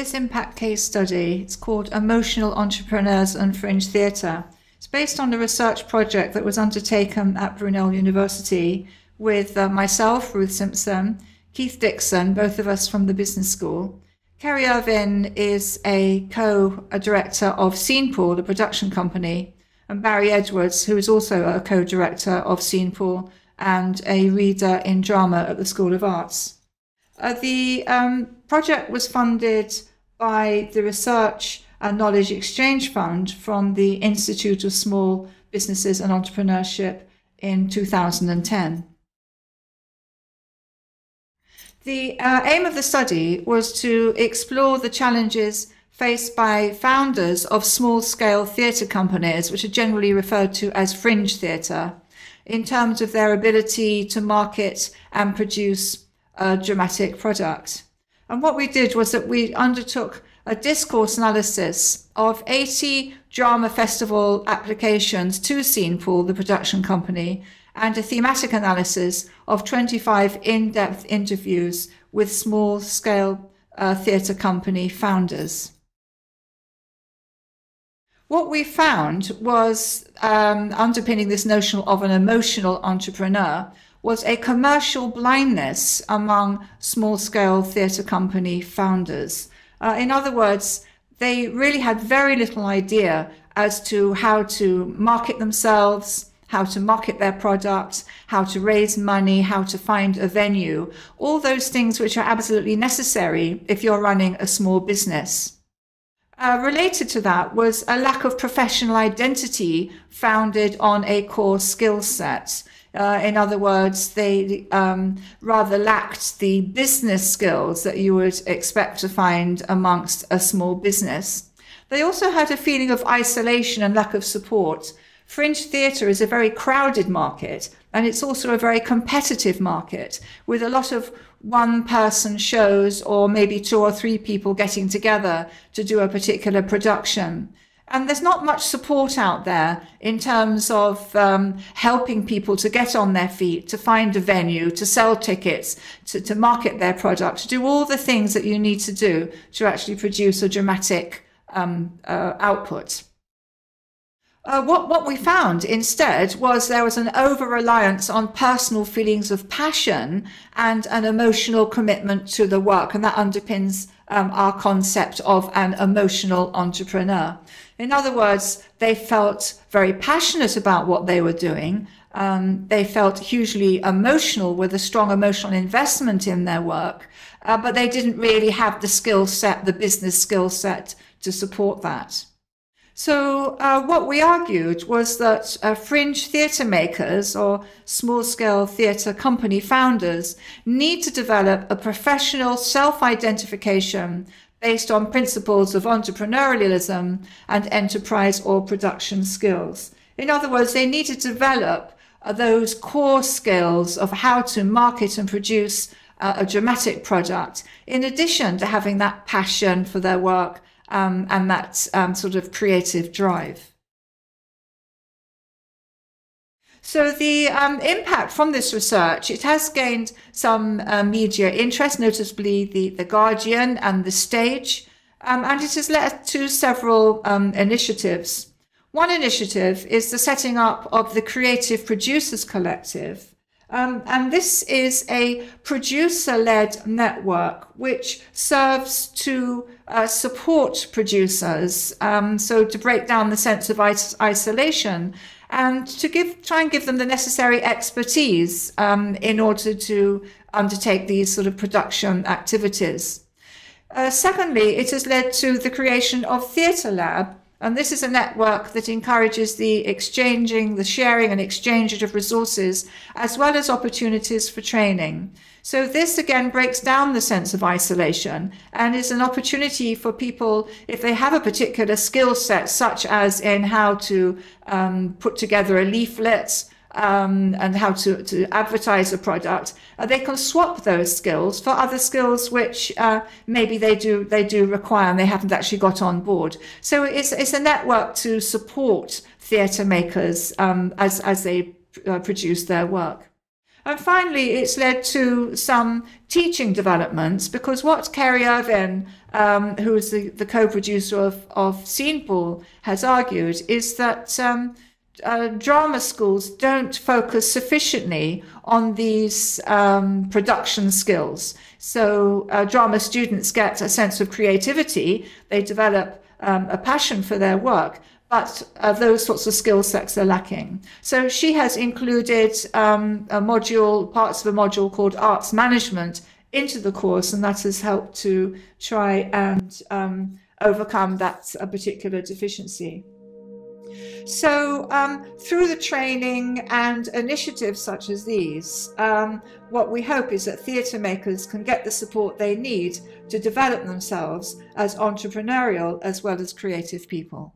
This impact case study, it's called Emotional Entrepreneurs and Fringe Theatre. It's based on a research project that was undertaken at Brunel University with myself, Ruth Simpson, Keith Dixon, both of us from the business school. Kerry Irvin is a co-director of Scenepool, the production company, and Barry Edwards, who is also a co-director of Scenepool and a reader in drama at the School of Arts. The project was funded by the Research and Knowledge Exchange Fund from the Institute of Small Businesses and Entrepreneurship in 2010. The aim of the study was to explore the challenges faced by founders of small-scale theatre companies, which are generally referred to as fringe theatre, in terms of their ability to market and produce a dramatic product. And what we did was that we undertook a discourse analysis of 80 drama festival applications to Scenepool, the production company, and a thematic analysis of 25 in-depth interviews with small-scale theatre company founders. What we found was, underpinning this notion of an emotional entrepreneur, was a commercial blindness among small-scale theatre company founders. In other words, they really had very little idea as to how to market themselves, how to market their product, how to raise money, how to find a venue, all those things which are absolutely necessary if you're running a small business. Related to that was a lack of professional identity founded on a core skill set. In other words, they rather lacked the business skills that you would expect to find amongst a small business. They also had a feeling of isolation and lack of support. Fringe theatre is a very crowded market, and it's also a very competitive market with a lot of one-person shows or maybe 2 or 3 people getting together to do a particular production. And there's not much support out there in terms of helping people to get on their feet, to find a venue, to sell tickets, to market their product, to do all the things that you need to do to actually produce a dramatic output. What we found instead was there was an over-reliance on personal feelings of passion and an emotional commitment to the work, and that underpins our concept of an emotional entrepreneur. In other words, they felt very passionate about what they were doing. They felt hugely emotional with a strong emotional investment in their work, but they didn't really have the skill set, the business skill set to support that. So what we argued was that fringe theatre makers or small-scale theatre company founders need to develop a professional self-identification based on principles of entrepreneurialism and enterprise or production skills. In other words, they need to develop those core skills of how to market and produce a dramatic product, in addition to having that passion for their work and that sort of creative drive. So the impact from this research, it has gained some media interest, notably the Guardian and The Stage, and it has led to several initiatives. One initiative is the setting up of the Creative Producers Collective. And this is a producer-led network which serves to support producers, so to break down the sense of isolation and to try and give them the necessary expertise in order to undertake these sort of production activities. Secondly, it has led to the creation of Theatre Lab. And this is a network that encourages the exchanging, the sharing and exchange of resources, as well as opportunities for training. So this again breaks down the sense of isolation and is an opportunity for people, if they have a particular skill set, such as in how to put together a leaflet, and how to advertise a product, they can swap those skills for other skills which maybe they do require and they haven't actually got on board. So it's a network to support theatre makers as they produce their work. And finally, it's led to some teaching developments, because what Kerry Irvin, who is the co-producer of Scene Pool, has argued is that drama schools don't focus sufficiently on these production skills. So drama students get a sense of creativity, they develop a passion for their work, but those sorts of skill sets are lacking. So she has included parts of a module called Arts Management into the course, and that has helped to try and overcome that particular deficiency. So through the training and initiatives such as these, what we hope is that theatre makers can get the support they need to develop themselves as entrepreneurial as well as creative people.